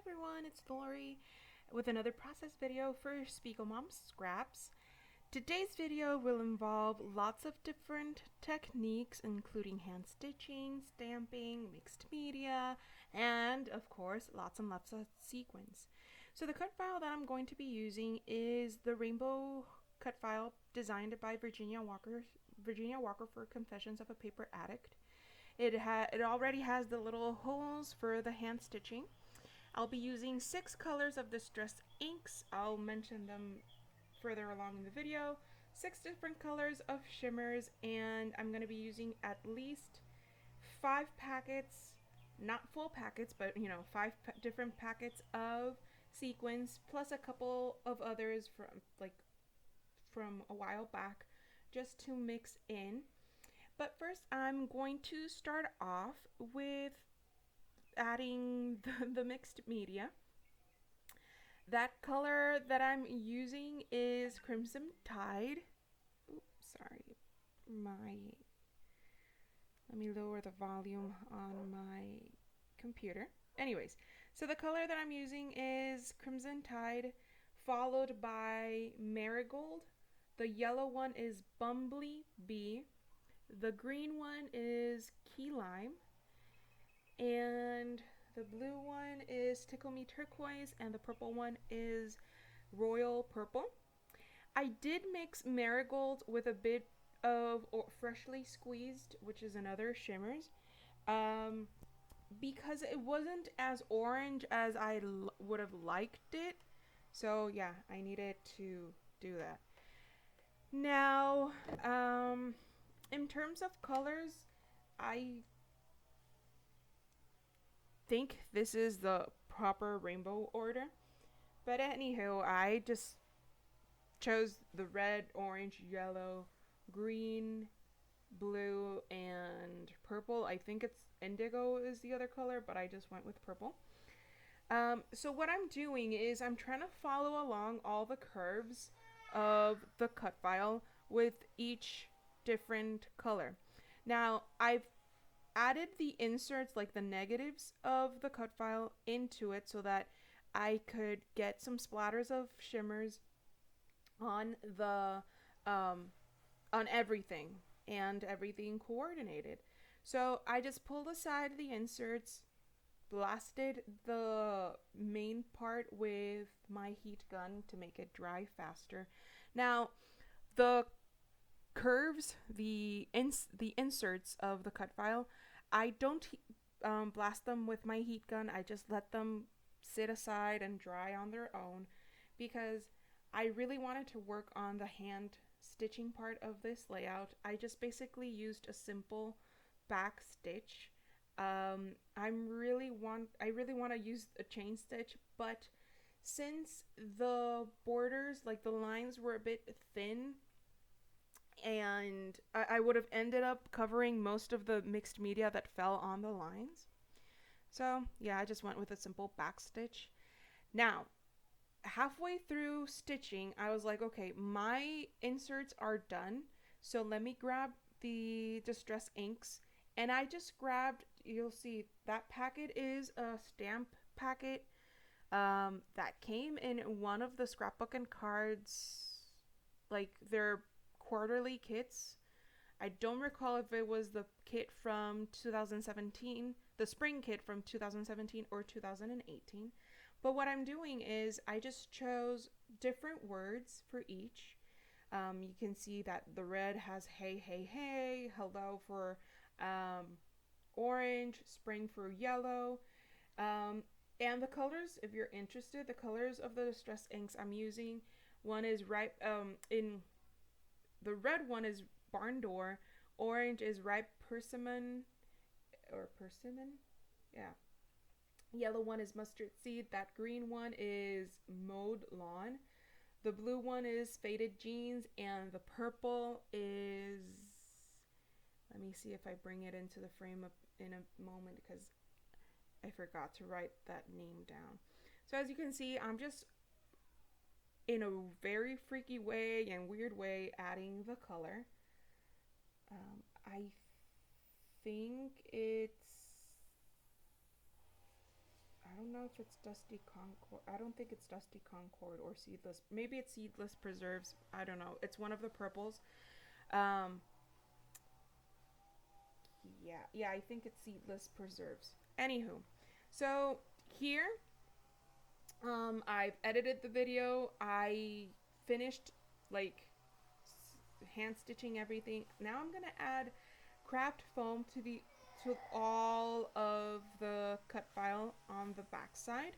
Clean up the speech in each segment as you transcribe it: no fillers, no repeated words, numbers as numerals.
everyone, it's Lori with another process video for Spiegel Mom's Scraps. Today's video will involve lots of different techniques, including hand stitching, stamping, mixed media, and of course lots and lots of sequins. So the cut file that I'm going to be using is the rainbow cut file designed by Virginia Walker for Confessions of a Paper Addict. It already has the little holes for the hand stitching. I'll be using 6 colors of distress inks. I'll mention them further along in the video. 6 different colors of Shimmerz, and I'm going to be using at least 5 packets, not full packets, but 5 different packets of sequins, plus a couple of others from a while back, just to mix in. But first, I'm going to start off with adding the mixed media. That color that I'm using is Crimson Tide. Oops, sorry. Let me lower the volume on my computer. Anyways, so the color that I'm using is Crimson Tide, followed by Marigold. The yellow one is Bumbly B. The green one is Key Lime. And the blue one is Tickle Me Turquoise, and the purple one is Royal Purple. I did mix Marigold with a bit of Freshly Squeezed, which is another Shimmerz, because it wasn't as orange as I would have liked it. So yeah, I needed to do that. Now, in terms of colors, I think this is the proper rainbow order, but anywho, I just chose the red, orange, yellow, green, blue, and purple. I think it's indigo is the other color, but I just went with purple. So what I'm doing is I'm trying to follow along all the curves of the cut file with each different color. Now, I've added the inserts, like the negatives of the cut file, into it so that I could get some splatters of Shimmerz on the on everything, and everything coordinated. So I just pulled aside the inserts, blasted the main part with my heat gun to make it dry faster. Now, the curves, the inserts of the cut file, I don't blast them with my heat gun. I just let them sit aside and dry on their own, because I really wanted to work on the hand stitching part of this layout. I just basically used a simple back stitch. I really want to use a chain stitch, but since the borders, like the lines, were a bit thin, and I would have ended up covering most of the mixed media that fell on the lines. So yeah, I just went with a simple back stitch. Now, halfway through stitching, I was like, okay, my inserts are done, so let me grab the distress inks. And I just grabbed, you'll see that packet is a stamp packet that came in one of the Scrapbook and Cards, like their quarterly kits. I don't recall if it was the kit from 2017, the spring kit from 2017 or 2018. But what I'm doing is I just chose different words for each. You can see that the red has hey, hey, hey, hello for orange, spring for yellow. And the colors, if you're interested, the colors of the distress inks I'm using, one is ripe, the red one is barn door, orange is ripe persimmon, yeah. Yellow one is mustard seed, that green one is mowed lawn, the blue one is faded jeans, and the purple is, let me see if I bring it into the frame in a moment, because I forgot to write that name down. So as you can see, I'm just in a very freaky way and weird way adding the color. I think it's, I don't know if it's Dusty Concord. I don't think it's Dusty Concord or Seedless. Maybe it's Seedless Preserves. I don't know. It's one of the purples. Um, yeah, I think it's Seedless Preserves. Anywho, so here, I've edited the video. I finished like hand stitching everything. Now I'm gonna add craft foam to all of the cut file on the back side.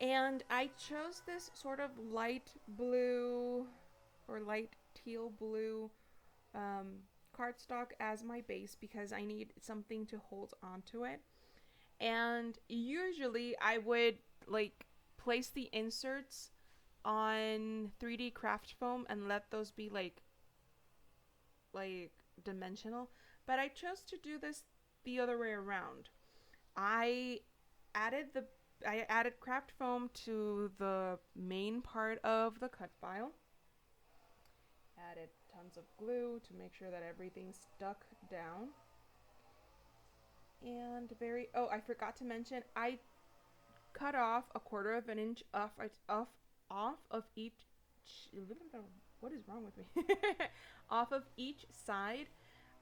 And I chose this sort of light blue or light teal blue cardstock as my base because I need something to hold onto it. And usually I would like place the inserts on 3D craft foam and let those be like dimensional, but I chose to do this the other way around. I added craft foam to the main part of the cut file. Added tons of glue to make sure that everything stuck down. And I forgot to mention, I cut off a 1/4 of an inch off of each, what is wrong with me? Off of each side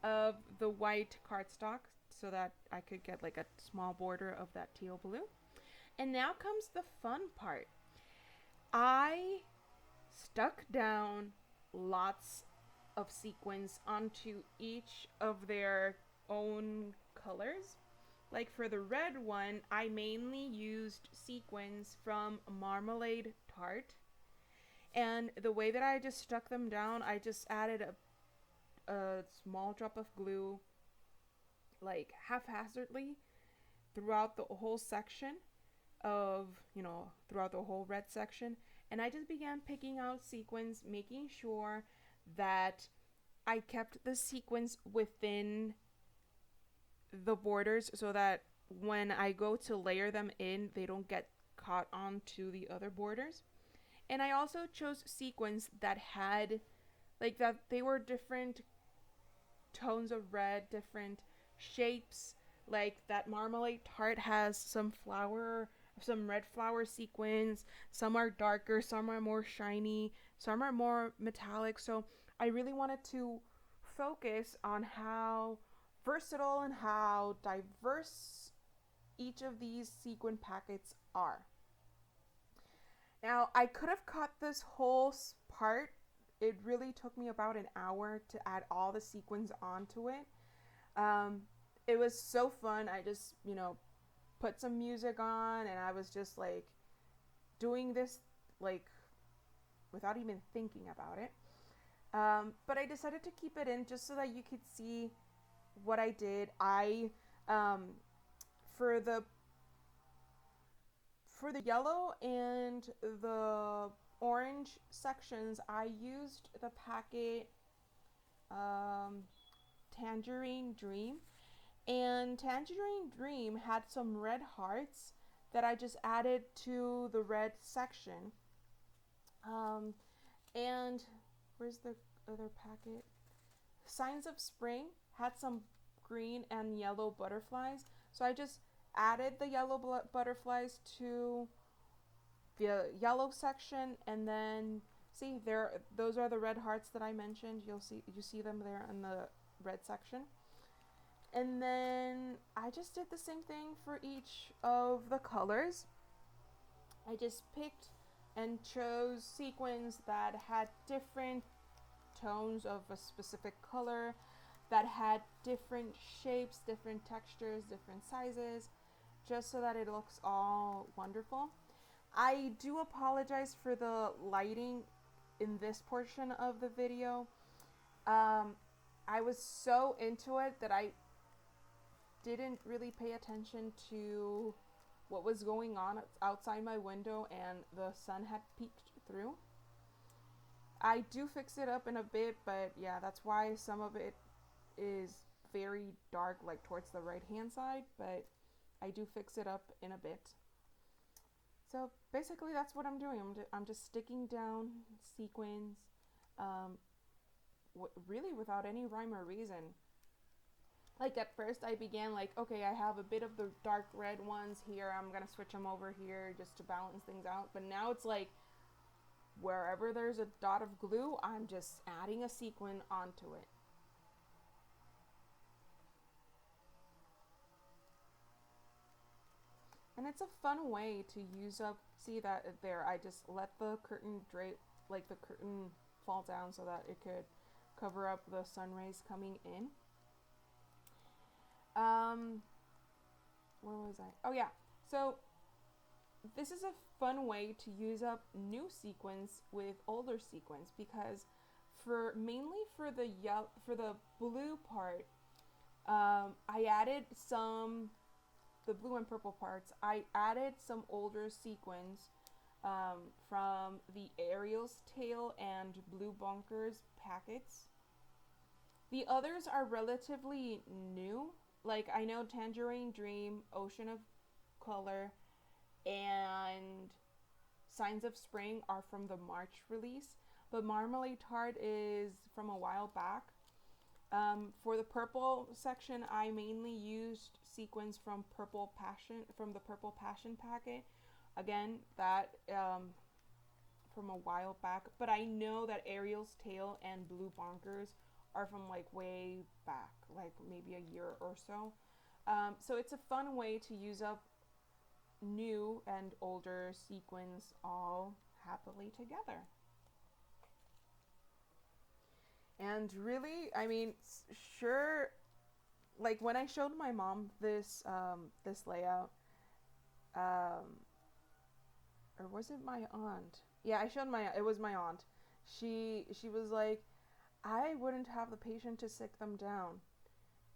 of the white cardstock so that I could get like a small border of that teal blue. And now comes the fun part. I stuck down lots of sequins onto each of their own colors. Like for the red one, I mainly used sequins from Marmalade Tarte. And the way that I just stuck them down, I just added a small drop of glue, like haphazardly, throughout the whole section throughout the whole red section. And I just began picking out sequins, making sure that I kept the sequins within the borders so that when I go to layer them in, they don't get caught onto the other borders. And I also chose sequins that had, that they were different tones of red, different shapes. Like that Marmalade Tarte has some red flower sequins. Some are darker, some are more shiny, some are more metallic. So I really wanted to focus on how versatile and how diverse each of these sequin packets are. Now, I could have cut this whole part. It really took me about an hour to add all the sequins onto it. It was so fun. I just, put some music on and I was just doing this without even thinking about it. But I decided to keep it in just so that you could see what I did. For the yellow and the orange sections, I used the packet Tangerine Dream. And Tangerine Dream had some red hearts that I just added to the red section. And where's the other packet? Signs of Spring had some green and yellow butterflies. So I just added the yellow butterflies to the yellow section, and then those are the red hearts that I mentioned. You see them there in the red section. And then I just did the same thing for each of the colors. I just picked and chose sequins that had different tones of a specific color, that had different shapes, different textures, different sizes, just so that it looks all wonderful. I do apologize for the lighting in this portion of the video. I was so into it that I didn't really pay attention to what was going on outside my window, and the sun had peeked through. I do fix it up in a bit, but yeah, that's why some of it is very dark, towards the right hand side, but I do fix it up in a bit. So basically that's what I'm doing. I'm just sticking down sequins, really without any rhyme or reason. Like at first I began like, okay, I have a bit of the dark red ones here, I'm gonna switch them over here just to balance things out. But now it's like wherever there's a dot of glue, I'm just adding a sequin onto it. And it's a fun way to use up, see that there, I just let the curtain drape, like the curtain fall down so that it could cover up the sun rays coming in. Where was I? Oh yeah, so this is a fun way to use up new sequins with older sequins, because mainly for the blue part, I added the blue and purple parts. I added some older sequins from the Ariel's Tail and Blue Bonkers packets. The others are relatively new. Like I know Tangerine Dream, Ocean of Color, and Signs of Spring are from the March release, but Marmalade Tarte is from a while back. For the purple section, I mainly used sequins from the Purple Passion packet. Again, that from a while back, but I know that Ariel's Tail and Blue Bonkers are from like way back, like maybe a year or so. So it's a fun way to use up new and older sequins all happily together. And really, I mean, sure, like when I showed my mom this layout, or was it my aunt? Yeah, it was my aunt. She was like, I wouldn't have the patience to stick them down.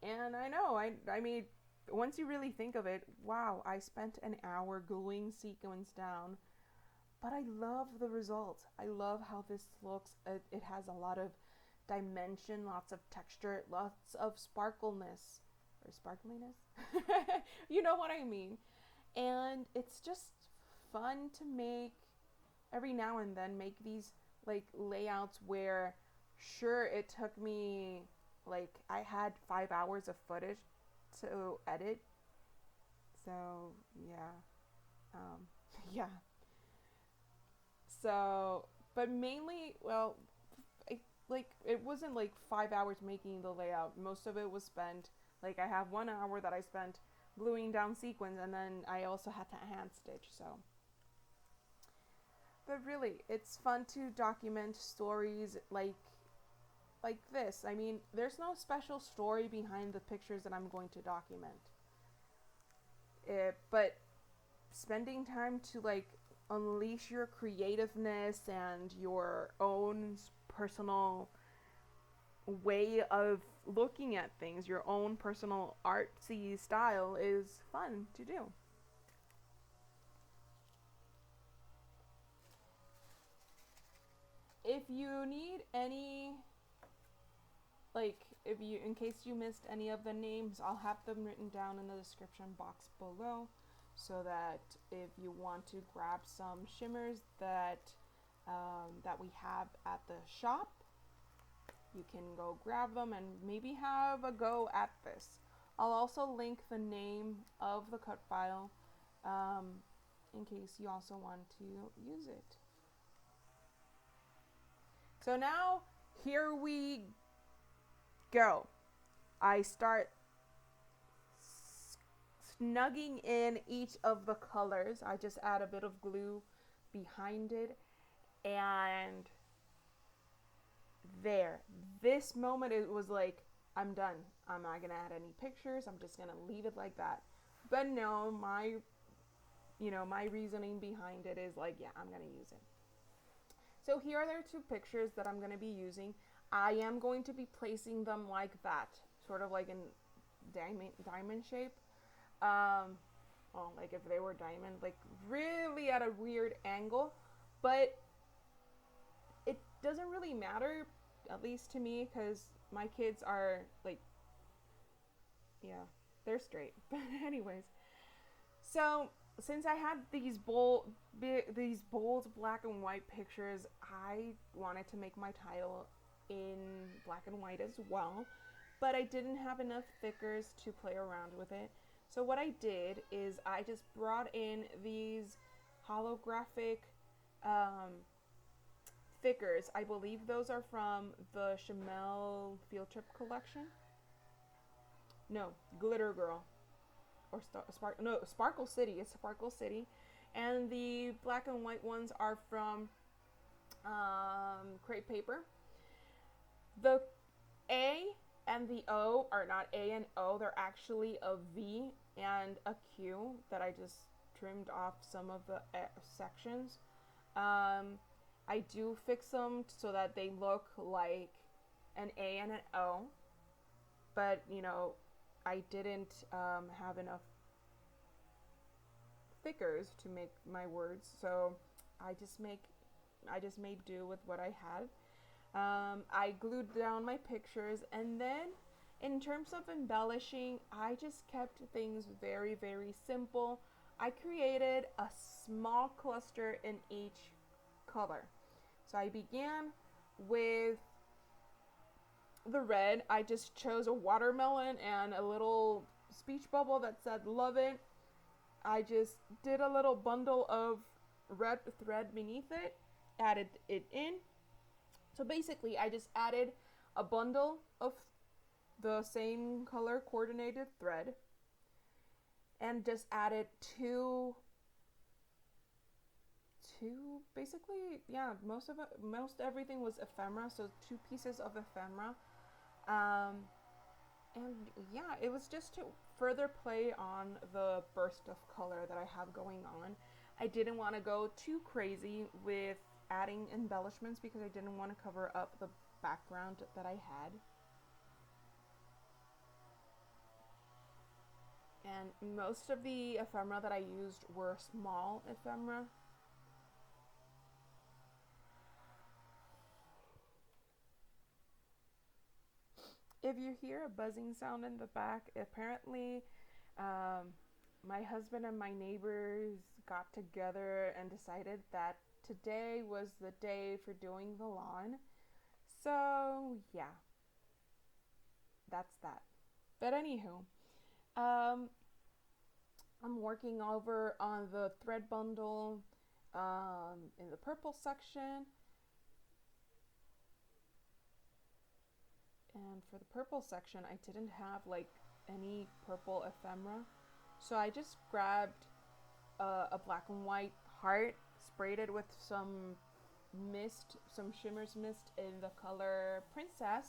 And I know, I mean, once you really think of it, wow, I spent an hour gluing sequins down, but I love the result. I love how this looks. It has a lot of dimension, lots of texture, lots of sparkleness or sparkliness. You know what I mean? And it's just fun to make every now and then, make these like layouts where sure it took me, like I had 5 hours of footage to edit. So yeah. Yeah. So, but mainly, well, like it wasn't like 5 hours making the layout. Most of it was spent, like I have 1 hour that I spent gluing down sequins, and then I also had to hand stitch. So, but really, it's fun to document stories like this. I mean, there's no special story behind the pictures that I'm going to document. But spending time to like unleash your creativeness and your own personal way of looking at things, your own personal artsy style is fun to do. If you need any, like, if you, in case you missed any of the names, I'll have them written down in the description box below, so that if you want to grab some shimmers that that we have at the shop, you can go grab them and maybe have a go at this. I'll also link the name of the cut file in case you also want to use it. So now, here we go. I start snugging in each of the colors. I just add a bit of glue behind it, and there. This moment, it was like, I'm done. I'm not gonna add any pictures. I'm just gonna leave it like that. But no, my reasoning behind it is like, yeah, I'm gonna use it. So here are their two pictures that I'm gonna be using. I am going to be placing them like that, sort of like in diamond shape. Well, like if they were diamond, like really at a weird angle, but it doesn't really matter, at least to me, because my kids are like, yeah, they're straight. But anyways, so since I had these bold black and white pictures, I wanted to make my title in black and white as well. but I didn't have enough thickers to play around with it. So what I did is I just brought in these holographic thickers. I believe those are from the Shimmerz Field Trip collection. No, Glitter Girl. Or Sparkle City. It's Sparkle City. And the black and white ones are from Crepe Paper. The A and the O are not A and O. They're actually a V and a Q that I just trimmed off some of the sections. I do fix them so that they look like an A and an O. But, you know, I didn't have enough thickers to make my words, so I just made do with what I had. I glued down my pictures, and then in terms of embellishing, I just kept things very, very simple. I created a small cluster in each color. So I began with the red. I just chose a watermelon and a little speech bubble that said love it. I just did a little bundle of red thread beneath it, added it in. So basically I just added a bundle of the same color coordinated thread and just added two basically, yeah, most everything was ephemera, so 2 pieces of ephemera. And yeah, it was just to further play on the burst of color that I have going on. I didn't want to go too crazy with adding embellishments because I didn't want to cover up the background that I had. And most of the ephemera that I used were small ephemera. If you hear a buzzing sound in the back, apparently my husband and my neighbors got together and decided that today was the day for doing the lawn. So yeah, that's that. But anywho, I'm working over on the thread bundle in the purple section. And for the purple section, I didn't have like any purple ephemera. So I just grabbed a black and white heart, sprayed it with some mist, some Shimmerz mist in the color Princess,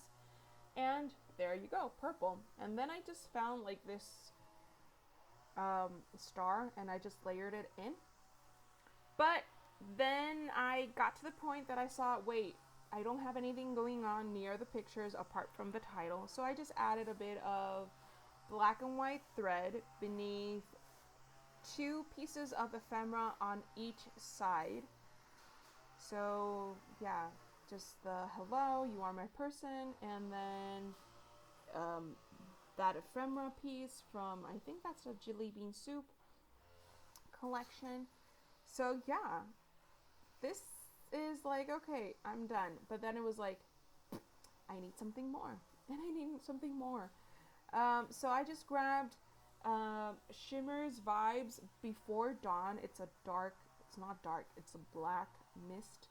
and there you go, purple. And then I just found like this star and I just layered it in. But then I got to the point that I saw, wait, I don't have anything going on near the pictures apart from the title. So I just added a bit of black and white thread beneath 2 pieces of ephemera on each side. So yeah, just the hello, you are my person, and then that ephemera piece from, I think that's a Jelly Bean Soup collection. So yeah, this is like, okay, I'm done. But then it was like, I need something more, and I need something more. So I just grabbed Shimmerz Vibes Before Dawn. It's not dark, it's a black mist.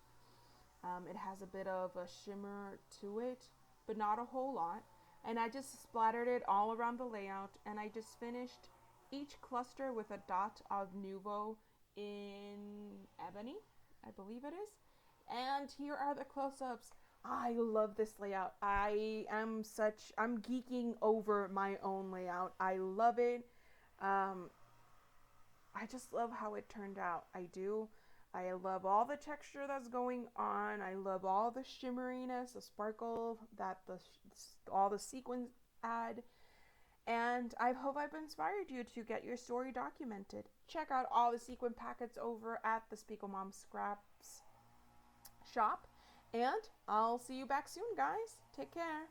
It has a bit of a shimmer to it, but not a whole lot. And I just splattered it all around the layout, and I just finished each cluster with a dot of Nuvo in Ebony, I believe it is. And here are the close-ups. I love this layout. I'm geeking over my own layout. I love it. I just love how it turned out. I do. I love all the texture that's going on. I love all the shimmeriness, the sparkle that all the sequins add. And I hope I've inspired you to get your story documented. Check out all the sequin packets over at the Spiegel Mom Scraps shop. And I'll see you back soon, guys. Take care.